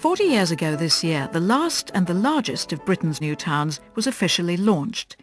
40 years ago this year, the last and the largest of Britain's new towns was officially launched.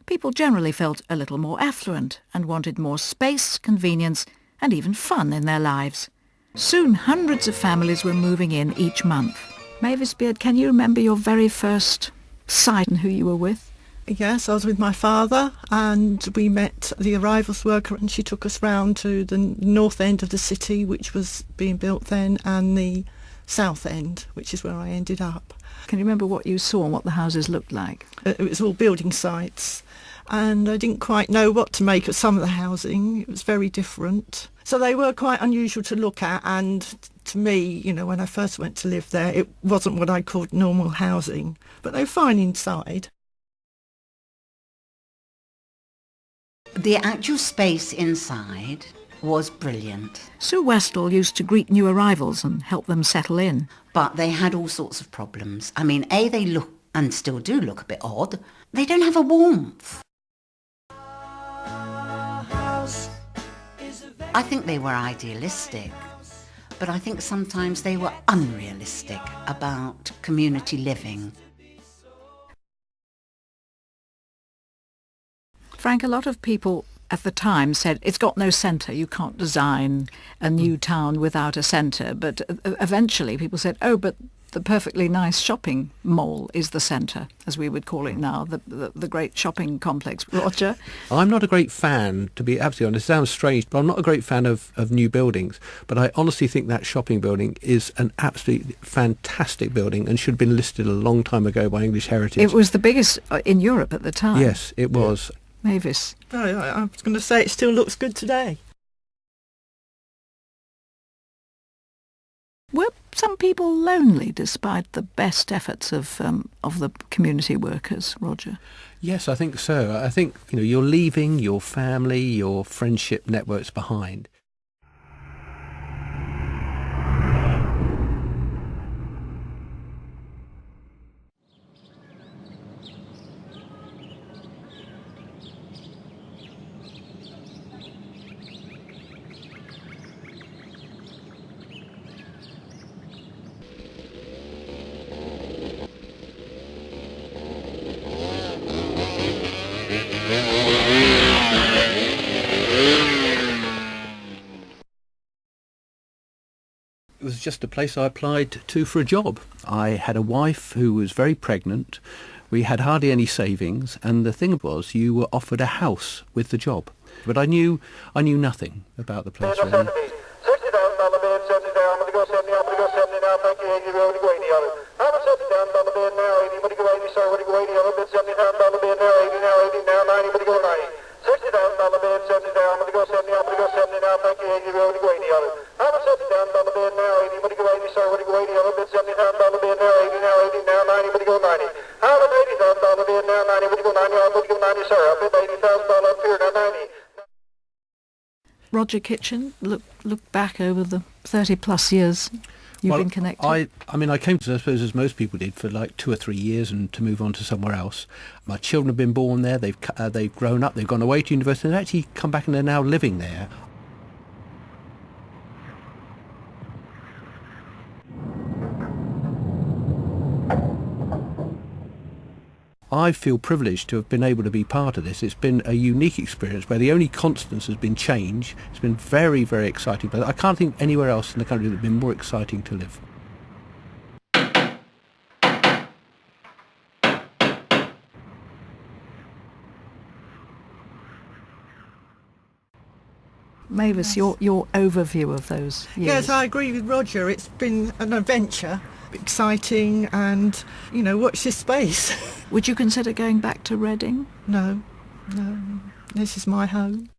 People generally felt a little more affluent and wanted more space, convenience and even fun in their lives. Soon hundreds of families were moving in each month. Mavis Beard, can you remember your very first sight and who you were with? Yes, I was with my father and we met the arrivals worker and she took us round to the north end of the city, which was being built then, and the south end, which is where I ended up. Can you remember what you saw and what the houses looked like? It was all building sites and I didn't quite know what to make of some of the housing. It was very different. So they were quite unusual to look at, and to me, you know, when I first went to live there, it wasn't what I called normal housing, but they were fine inside. The actual space inside was brilliant. Sue Westall used to greet new arrivals and help them settle in. But they had all sorts of problems. I mean, A, they look, and still do look, a bit odd. They don't have a warmth. I think they were idealistic, but I think sometimes they were unrealistic about community living. Frank, a lot of people at the time said it's got no centre, you can't design a new town without a centre, but eventually people said, oh, but the perfectly nice shopping mall is the centre, as we would call it now, the great shopping complex. Roger? I'm not a great fan, to be absolutely honest. It sounds strange, but I'm not a great fan of new buildings. But I honestly think that shopping building is an absolutely fantastic building and should have been listed a long time ago by English Heritage. It was the biggest in Europe at the time. Yes, it was. Mavis? I was going to say it still looks good today. Were some people lonely despite the best efforts of the community workers, Roger? Yes, I think so. I think, you know, you're leaving your family, your friendship networks behind. It was just a place I applied to for a job. I had a wife who was very pregnant. We had hardly any savings, and the thing was, you were offered a house with the job. But I knew nothing about the place really. Roger Kitchen, look back over the 30 plus years you've been connected. I mean, I came to, I suppose, as most people did, for like 2 or 3 years and to move on to somewhere else. My children have been born there, they've grown up, they've gone away to university, and they've actually come back and they're now living there. I feel privileged to have been able to be part of this. It's been a unique experience where the only constants has been change. It's been very, very exciting. But I can't think anywhere else in the country that has been more exciting to live. Mavis, your overview of those years. Yes, I agree with Roger. It's been an adventure, exciting, and, you know, watch this space. Would you consider going back to Reading? No, this is my home.